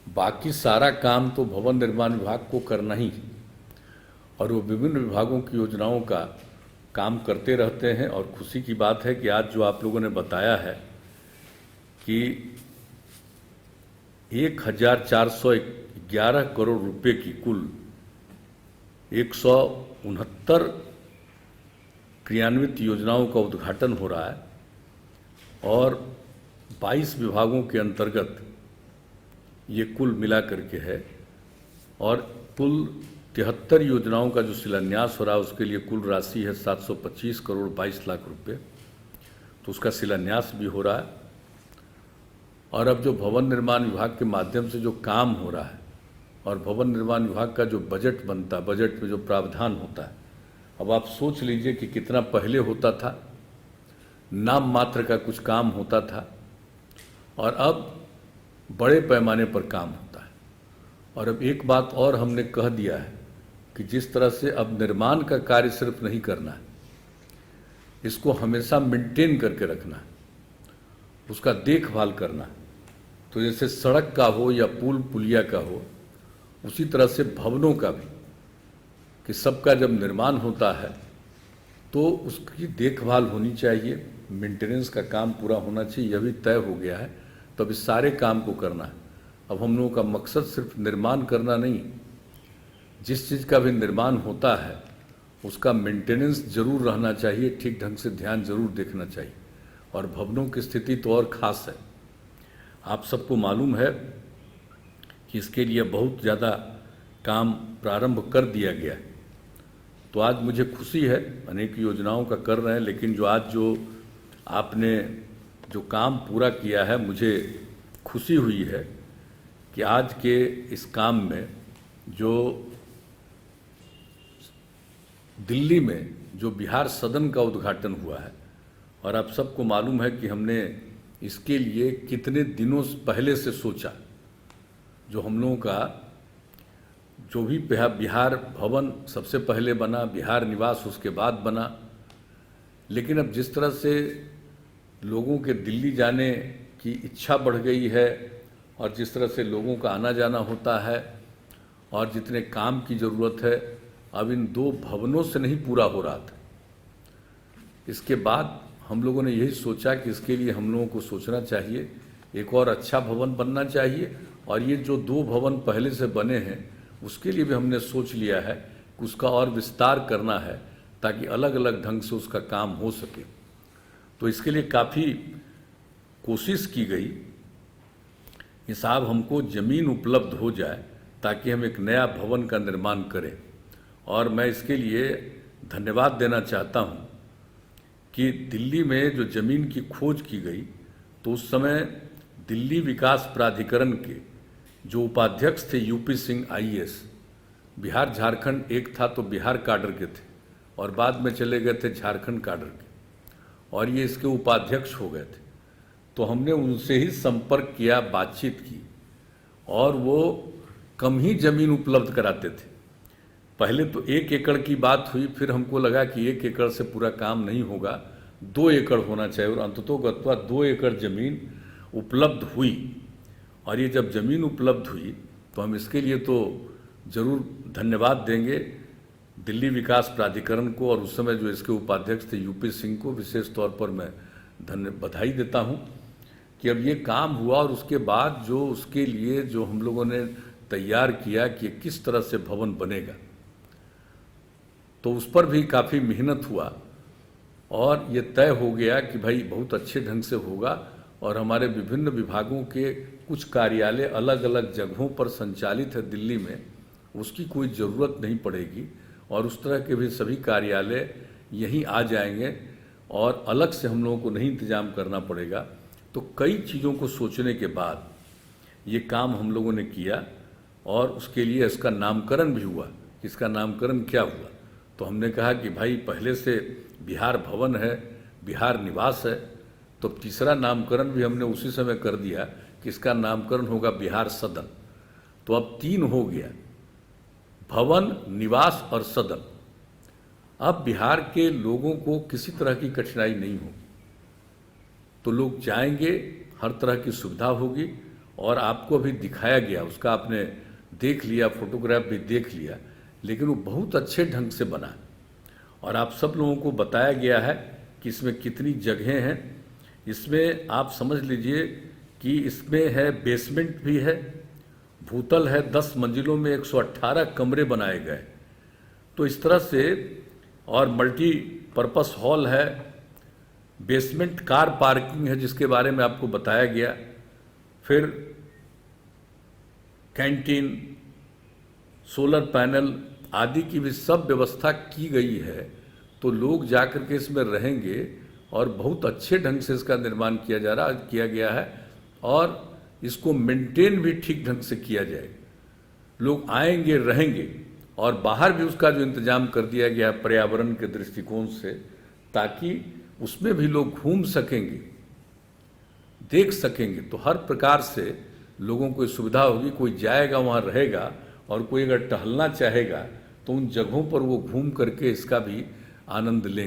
बाकी सारा काम तो भवन निर्माण विभाग को करना ही है और वो विभिन्न विभागों की योजनाओं का काम करते रहते हैं। और खुशी की बात है कि आज जो आप लोगों ने बताया है कि 1411 करोड़ रुपए की कुल 169 क्रियान्वित योजनाओं का उद्घाटन हो रहा है और 22 विभागों के अंतर्गत ये कुल मिला करके है और कुल 73 योजनाओं का जो शिलान्यास हो रहा है उसके लिए कुल राशि है 725 करोड़ 22 लाख रुपए, तो उसका शिलान्यास भी हो रहा है। और अब जो भवन निर्माण विभाग के माध्यम से जो काम हो रहा है और भवन निर्माण विभाग का जो बजट बनता है, बजट में जो प्रावधान होता है, अब आप सोच लीजिए कि कितना पहले होता था, नाम मात्र का कुछ काम होता था और अब बड़े पैमाने पर काम होता है। और अब एक बात और हमने कह दिया है कि जिस तरह से अब निर्माण का कार्य सिर्फ नहीं करना है, इसको हमेशा मेंटेन करके रखना है, उसका देखभाल करना है। तो जैसे सड़क का हो या पुल पुलिया का हो, उसी तरह से भवनों का भी, कि सबका जब निर्माण होता है तो उसकी देखभाल होनी चाहिए, मेंटेनेंस का काम पूरा होना चाहिए, यह भी तय हो गया है। तो अब इस सारे काम को करना है। अब हम लोगों का मकसद सिर्फ निर्माण करना नहीं, जिस चीज़ का भी निर्माण होता है उसका मेंटेनेंस जरूर रहना चाहिए, ठीक ढंग से ध्यान जरूर देखना चाहिए। और भवनों की स्थिति तो और ख़ास है। आप सबको मालूम है कि इसके लिए बहुत ज़्यादा काम प्रारंभ कर दिया गया है। तो आज मुझे खुशी है, अनेक योजनाओं का कर रहे हैं, लेकिन जो आज जो आपने जो काम पूरा किया है, मुझे खुशी हुई है कि आज के इस काम में जो दिल्ली में जो बिहार सदन का उद्घाटन हुआ है, और आप सबको मालूम है कि हमने इसके लिए कितने दिनों पहले से सोचा। जो हम लोगों का जो भी बिहार भवन सबसे पहले बना, बिहार निवास उसके बाद बना, लेकिन अब जिस तरह से लोगों के दिल्ली जाने की इच्छा बढ़ गई है और जिस तरह से लोगों का आना जाना होता है और जितने काम की ज़रूरत है, अब इन दो भवनों से नहीं पूरा हो रहा था। इसके बाद हम लोगों ने यही सोचा कि इसके लिए हम लोगों को सोचना चाहिए, एक और अच्छा भवन बनना चाहिए। और ये जो दो भवन पहले से बने हैं उसके लिए भी हमने सोच लिया है कि उसका और विस्तार करना है ताकि अलग अलग ढंग से उसका काम हो सके। तो इसके लिए काफ़ी कोशिश की गई कि साहब हमको ज़मीन उपलब्ध हो जाए ताकि हम एक नया भवन का निर्माण करें। और मैं इसके लिए धन्यवाद देना चाहता हूं कि दिल्ली में जो ज़मीन की खोज की गई तो उस समय दिल्ली विकास प्राधिकरण के जो उपाध्यक्ष थे यूपी सिंह आईएएस, बिहार झारखंड एक था तो बिहार काडर के थे और बाद में चले गए थे झारखंड काडर के, और ये इसके उपाध्यक्ष हो गए थे। तो हमने उनसे ही संपर्क किया, बातचीत की, और वो कम ही ज़मीन उपलब्ध कराते थे। पहले तो 1 एकड़ की बात हुई, फिर हमको लगा कि 1 एकड़ से पूरा काम नहीं होगा, 2 एकड़ होना चाहिए, और अंततोगत्वा 2 एकड़ ज़मीन उपलब्ध हुई। और ये जब ज़मीन उपलब्ध हुई तो हम इसके लिए तो ज़रूर धन्यवाद देंगे दिल्ली विकास प्राधिकरण को, और उस समय जो इसके उपाध्यक्ष थे यूपी सिंह को विशेष तौर पर मैं बधाई देता हूं कि अब ये काम हुआ। और उसके बाद जो उसके लिए जो हम लोगों ने तैयार किया कि किस तरह से भवन बनेगा, तो उस पर भी काफ़ी मेहनत हुआ और ये तय हो गया कि भाई बहुत अच्छे ढंग से होगा। और हमारे विभिन्न विभागों के कुछ कार्यालय अलग अलग जगहों पर संचालित है दिल्ली में, उसकी कोई ज़रूरत नहीं पड़ेगी, और उस तरह के भी सभी कार्यालय यहीं आ जाएंगे और अलग से हम लोगों को नहीं इंतजाम करना पड़ेगा। तो कई चीज़ों को सोचने के बाद ये काम हम लोगों ने किया और उसके लिए इसका नामकरण भी हुआ। इसका नामकरण क्या हुआ, तो हमने कहा कि भाई पहले से बिहार भवन है, बिहार निवास है, तो तीसरा नामकरण भी हमने उसी समय कर दिया कि इसका नामकरण होगा बिहार सदन। तो अब 3 हो गया, भवन, निवास और सदन। अब बिहार के लोगों को किसी तरह की कठिनाई नहीं होगी, तो लोग जाएंगे, हर तरह की सुविधा होगी और आपको अभी दिखाया गया, उसका आपने देख लिया, फोटोग्राफ भी देख लिया, लेकिन वो बहुत अच्छे ढंग से बना है। और आप सब लोगों को बताया गया है कि इसमें कितनी जगहें हैं। इसमें आप समझ लीजिए कि इसमें है बेसमेंट भी है, भूतल है, 10 मंजिलों में 118 कमरे बनाए गए। तो इस तरह से, और मल्टीपर्पस हॉल है, बेसमेंट कार पार्किंग है जिसके बारे में आपको बताया गया, फिर कैंटीन, सोलर पैनल आदि की भी सब व्यवस्था की गई है। तो लोग जाकर के इसमें रहेंगे और बहुत अच्छे ढंग से इसका निर्माण किया गया है और इसको मेंटेन भी ठीक ढंग से किया जाएगा। लोग आएंगे, रहेंगे, और बाहर भी उसका जो इंतजाम कर दिया गया है पर्यावरण के दृष्टिकोण से, ताकि उसमें भी लोग घूम सकेंगे, देख सकेंगे। तो हर प्रकार से लोगों को सुविधा होगी। कोई जाएगा, वहाँ रहेगा, और कोई अगर टहलना चाहेगा तो उन जगहों पर वो घूम करके इसका भी आनंद लेंगे।